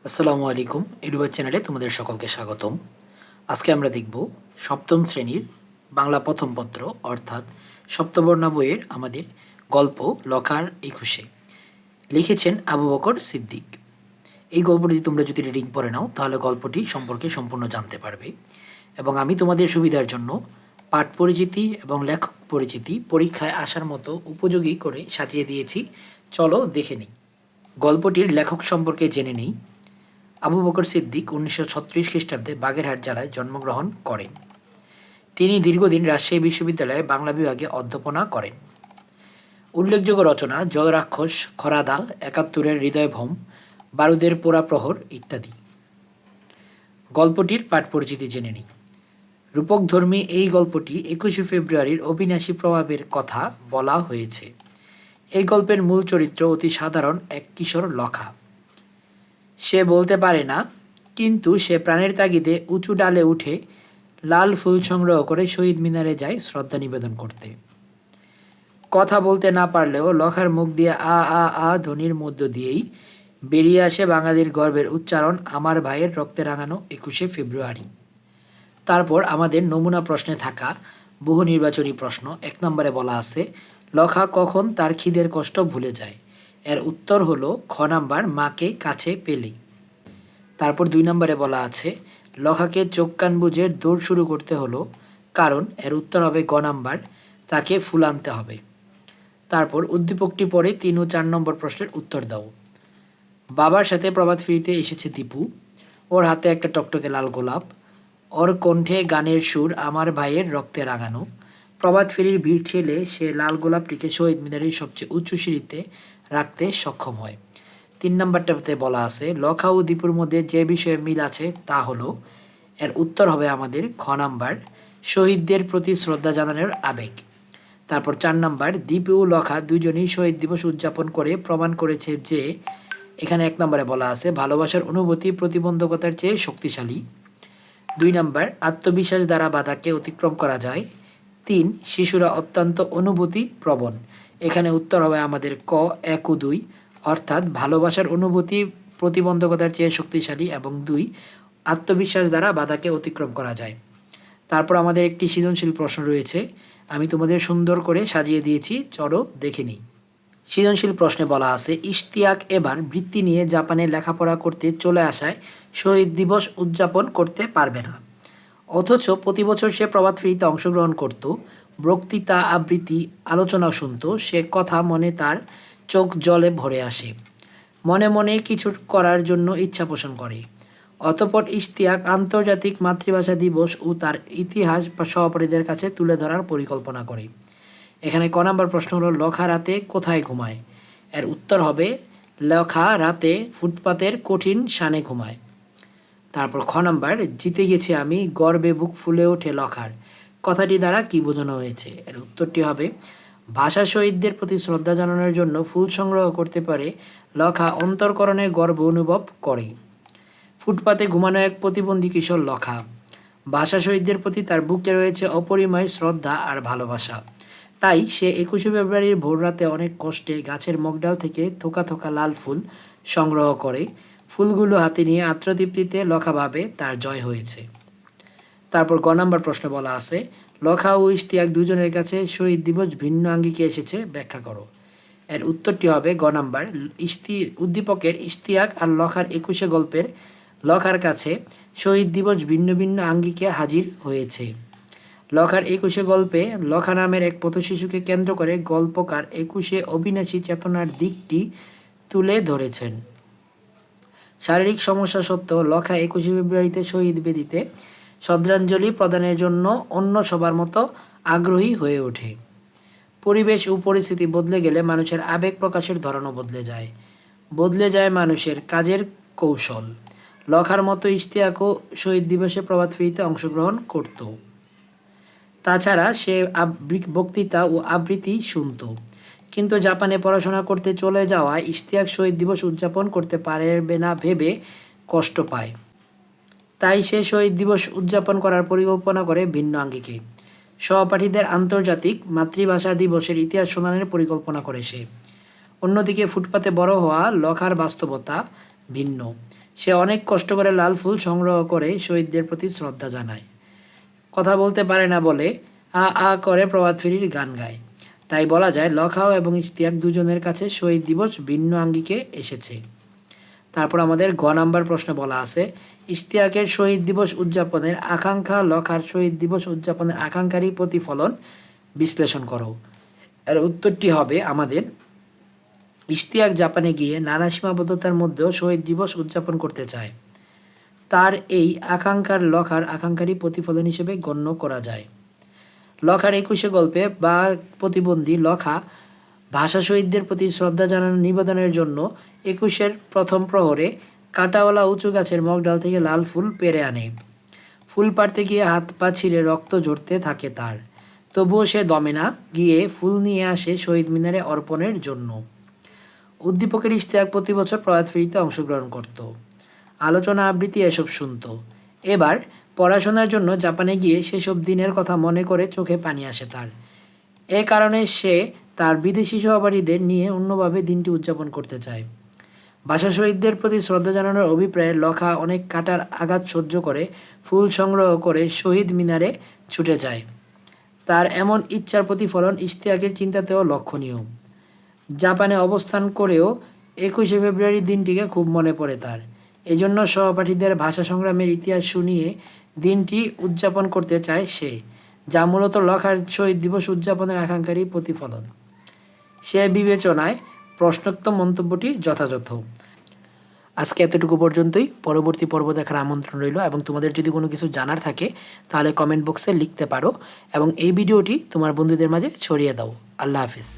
আসসালামু আলাইকুম। এডুবাদ চ্যানেলে তোমাদের সকলকে স্বাগতম। আজকে আমরা দেখব সপ্তম শ্রেণীর বাংলা প্রথম পত্র অর্থাৎ সপ্তবর্ণা বইয়ের আমাদের গল্প লখার ২১-এ। লিখেছেন আবু বকর সিদ্দিক। এই গল্পটি তোমরা যদি রিডিং পড়ে নাও তাহলে গল্পটি সম্পর্কে সম্পূর্ণ জানতে পারবে। এবং আমি তোমাদের সুবিধার জন্য পাঠ পরিচিতি এবং লেখক পরিচিতি পরীক্ষায় আসার মতো উপযোগী করে সাজিয়ে দিয়েছি। চলো দেখে নিই। গল্পটির লেখক সম্পর্কে জেনে নিই। আবু বকর সিদ্দিক ১৯৩৬ খ্রিস্টাব্দে বাগেরহাট জেলায় জন্মগ্রহণ করেন। তিনি দীর্ঘদিন রাজশাহী বিশ্ববিদ্যালয়ে বাংলা বিভাগে অধ্যাপনা করেন। উল্লেখযোগ্য রচনা জলরাক্ষস, খরাদা, ৭১-এর হৃদয়ভূম, বারুদের পোড়া প্রহর ইত্যাদি। গল্পটির পাঠ পরিচিতি জেনে নিই। রূপকধর্মী এই গল্পটি ২১শে ফেব্রুয়ারির অবিনাশী প্রভাবের কথা বলা হয়েছে। এই গল্পের মূল চরিত্র অতি সাধারণ এক কিশোর লখা। সে বলতে পারে না, কিন্তু সে প্রাণের তাগিদে উঁচু ডালে উঠে লাল ফুল সংগ্রহ করে শহীদ মিনারে যায় শ্রদ্ধা নিবেদন করতে। কথা বলতে না পারলেও লখার মুখ দিয়ে আ আ আ ধ্বনির মধ্য দিয়েই বেরিয়ে আসে বাঙালির গর্বের উচ্চারণ, আমার ভাইয়ের রক্তে রাঙানো ২১শে ফেব্রুয়ারি। তারপর আমাদের নমুনা প্রশ্নে থাকা বহু নির্বাচনী প্রশ্ন। ১ নম্বরে বলা আছে, লখা কখন তার খিদের কষ্ট ভুলে যায়? এর উত্তর হলো খ নাম্বার, মাকে কাছে পেলে। তারপর ২ নম্বরে বলা আছে, লখাকে চোখ কান বুজে দৌড় শুরু করতে হলো কারণ, এর উত্তর হবে গ নাম্বার, তাকে ফুল আনতে হবে। তারপর উদ্দীপকটি পড়ে ৩ ও ৪ নম্বর প্রশ্নের উত্তর দাও। বাবার সাথে প্রভাত ফেরিতে এসেছে দীপু, ওর হাতে একটা টকটকে লাল গোলাপ, ওর কণ্ঠে গানের সুর আমার ভাইয়ের রক্তে রাঙানো। প্রভাত ফেরির ভিড় ঠেলে সে লাল গোলাপটিকে শহীদ মিনারের সবচেয়ে উঁচু সিঁড়িতে রাখতে সক্ষম হয়। ৩ নম্বরটাতে বলা আছে, লখা ও দীপুর মধ্যে যে বিষয়ে মিল আছে তা হলো, এর উত্তর হবে আমাদের খ নাম্বার, শহীদদের প্রতি শ্রদ্ধা জানানোর আবেগ। তারপর ৪ নাম্বার, দীপু ও লখা দুজনেই শহীদ দিবস উদযাপন করে প্রমাণ করেছে যে, এখানে ১ নম্বরে বলা আছে, ভালোবাসার অনুভূতি প্রতিবন্ধকতার চেয়ে শক্তিশালী। ২ নাম্বার, আত্মবিশ্বাস দ্বারা বাধাকে অতিক্রম করা যায়। ৩, শিশুরা অত্যন্ত অনুভূতি প্রবণ। এখানে উত্তর হবে আমাদের ক ১ ও ২, অর্থাৎ ভালোবাসার অনুভূতি প্রতিবন্ধকতার চেয়ে শক্তিশালী এবং ২, আত্মবিশ্বাস দ্বারা বাধাকে অতিক্রম করা যায়। তারপর আমাদের একটি সৃজনশীল প্রশ্ন রয়েছে, আমি তোমাদের সুন্দর করে সাজিয়ে দিয়েছি, চলো দেখে নিই। সৃজনশীল প্রশ্নে বলা আছে, ইশতিয়াক এবার বৃত্তি নিয়ে জাপানে লেখাপড়া করতে চলে আসায় শহীদ দিবস উদযাপন করতে পারবে না, অথচ প্রতি বছর সে প্রভাত ফেরিতে অংশগ্রহণ করত, বক্তৃতা আবৃত্তি আলোচনা শুনত, সে কথা মনে তার চোখ জলে ভরে আসে, মনে মনে কিছু করার জন্য ইচ্ছা পোষণ করে। অতঃপর ইশতিয়াক আন্তর্জাতিক মাতৃভাষা দিবস ও তার ইতিহাস বা সহপাঠীদের কাছে তুলে ধরার পরিকল্পনা করে। এখানে ক নাম্বার প্রশ্ন হলো, লখা রাতে কোথায় ঘুমায়? এর উত্তর হবে, লখা রাতে ফুটপাতের কঠিন শানে ঘুমায়। তারপর খ নাম্বার, জিতে গেছি আমি, গর্বে বুক ফুলে ওঠে লখার, কথাটি দ্বারা কি বোঝানো হয়েছে? এর উত্তরটি হবে, ভাষা শহীদদের প্রতি শ্রদ্ধা জানানোর জন্য ফুল সংগ্রহ করতে পারে লখা অন্তর্করণে গর্ব অনুভব করে। ফুটপাতে ঘুমানো এক প্রতিবন্ধী কিশোর লখা, ভাষা শহীদদের প্রতি তার বুকে রয়েছে অপরিমেয় শ্রদ্ধা আর ভালোবাসা। তাই সে ২১শে ফেব্রুয়ারির ভোররাতে অনেক কষ্টে গাছের মগডাল থেকে থোকা থোকা লাল ফুল সংগ্রহ করে। ফুলগুলো হাতে নিয়ে আত্মতৃপ্তিতে লখা ভাবে তার জয় হয়েছে। তারপর গ নাম্বার প্রশ্ন বলা আছে, লখা ও ইশতিয়াক দুজনের কাছে শহীদ দিবস ভিন্ন আঙ্গিকে এসেছে, ব্যাখ্যা করো। এর উত্তরটি হবে গ নাম্বার, উদ্দীপকের ইশতিয়াক আর লখার ২১শে গল্পের লখার কাছে শহীদ দিবস ভিন্ন ভিন্ন আঙ্গিকে হাজির হয়েছে। লখার ২১শে গল্পে লখা নামের এক পথশিশুকে কেন্দ্র করে গল্পকার ২১শে অবিনাশী চেতনার দিকটি তুলে ধরেছেন। শারীরিক সমস্যা সত্ত্বেও লখা ২১শে ফেব্রুয়ারিতে শহীদ বেদিতে শ্রদ্ধাঞ্জলি প্রদানের জন্য অন্য সবার মতো আগ্রহী হয়ে ওঠে। পরিবেশ ও পরিস্থিতি বদলে গেলে মানুষের আবেগ প্রকাশের ধরনও বদলে যায়, বদলে যায় মানুষের কাজের কৌশল। লখার মতো ইশতিয়াকও শহীদ দিবসে প্রভাত ফেরিতে অংশগ্রহণ করত। তাছাড়া সে বক্তৃতা ও আবৃত্তি শুনত, কিন্তু জাপানে পড়াশোনা করতে চলে যাওয়ায় ইশতিয়াক শহীদ দিবস উদযাপন করতে পারবে না ভেবে কষ্ট পায়। তাই সে শহীদ দিবস উদযাপন করার পরিকল্পনা করে ভিন্ন আঙ্গিকে। সহপাঠীদের আন্তর্জাতিক মাতৃভাষা দিবসের ইতিহাস শোনানোর পরিকল্পনা করে সে। অন্যদিকে ফুটপাতে বড় হওয়া লখার বাস্তবতা ভিন্ন। সে অনেক কষ্ট করে লাল ফুল সংগ্রহ করে শহীদদের প্রতি শ্রদ্ধা জানায়। কথা বলতে পারে না বলে আ আ করে প্রভাত ফেরির গান গায়। তাই বলা যায় লখাও এবং ইশতিয়াক দুজনের কাছে শহীদ দিবস ভিন্ন আঙ্গিকে এসেছে। তারপর আমাদের গ নাম্বার প্রশ্ন বলা আছে, ইশতিয়াকের শহীদ দিবস উদযাপনের আকাঙ্ক্ষা লখার শহীদ দিবস উদযাপনের আকাঙ্ক্ষারই প্রতিফলন বিশ্লেষণ করো। এর উত্তরটি হবে আমাদের, ইশতিয়াক জাপানে গিয়ে নানা সীমাবদ্ধতার মধ্যেও শহীদ দিবস উদযাপন করতে চায়। তার এই আকাঙ্ক্ষার লখার আকাঙ্ক্ষারই প্রতিফলন হিসেবে গণ্য করা যায়। লখার 21 গল্পে বা প্রতিবন্ধী লখা ভাষা শহীদদের প্রতি শ্রদ্ধা জানানোর নিবেদনের জন্য 21-এর প্রথম প্রহরে কাঁটাওয়ালা উঁচু গাছের মগডাল থেকে লাল ফুল পেড়ে আনে। ফুল পাড়তে গিয়ে হাত পা ছিঁড়ে রক্ত ঝরতে থাকে তার, তবুও সে দমে না, গিয়ে ফুল নিয়ে আসে শহীদ মিনারে অর্পণের জন্য। উদ্দীপকের ইশতিয়াক প্রতি বছর প্রভাত ফেরিতে অংশগ্রহণ করত, আলোচনা আবৃত্তি এসব শুনত। এবার পড়াশোনার জন্য জাপানে গিয়ে সেসব দিনের কথা মনে করে চোখে পানি আসে তার। এ কারণে সে তার বিদেশি সহপাঠীদের নিয়ে অন্যভাবে দিনটি উদযাপন করতে চায়। ভাষা শহীদদের প্রতি শ্রদ্ধা জানানোর অভিপ্রায়ে লখা অনেক কাটার আঘাত সহ্য করে ফুল সংগ্রহ করে শহীদ মিনারে ছুটে যায়। তার এমন ইচ্ছার প্রতিফলন ইশতিয়াকের চিন্তাতেও লক্ষণীয়। জাপানে অবস্থান করেও 21শে ফেব্রুয়ারি দিনটিকে খুব মনে পড়ে তার। এজন্য সহপাঠীদের ভাষা সংগ্রামের ইতিহাস শুনিয়ে দিনটি উদযাপন করতে চায় সে, যা মূলত লখার শহীদ দিবস উদযাপনের আকাঙ্ক্ষারই প্রতিফলন। সে বিবেচনায় প্রশ্নোক্ত মন্তব্যটি যথাযথ। আজকে এতটুকু পর্যন্তই। পরবর্তী পর্ব দেখার আমন্ত্রণ রইল, এবং তোমাদের যদি কোনো কিছু জানার থাকে তাহলে কমেন্ট বক্সে লিখতে পারো, এবং এই ভিডিওটি তোমার বন্ধুদের মাঝে ছড়িয়ে দাও। আল্লাহ হাফিজ।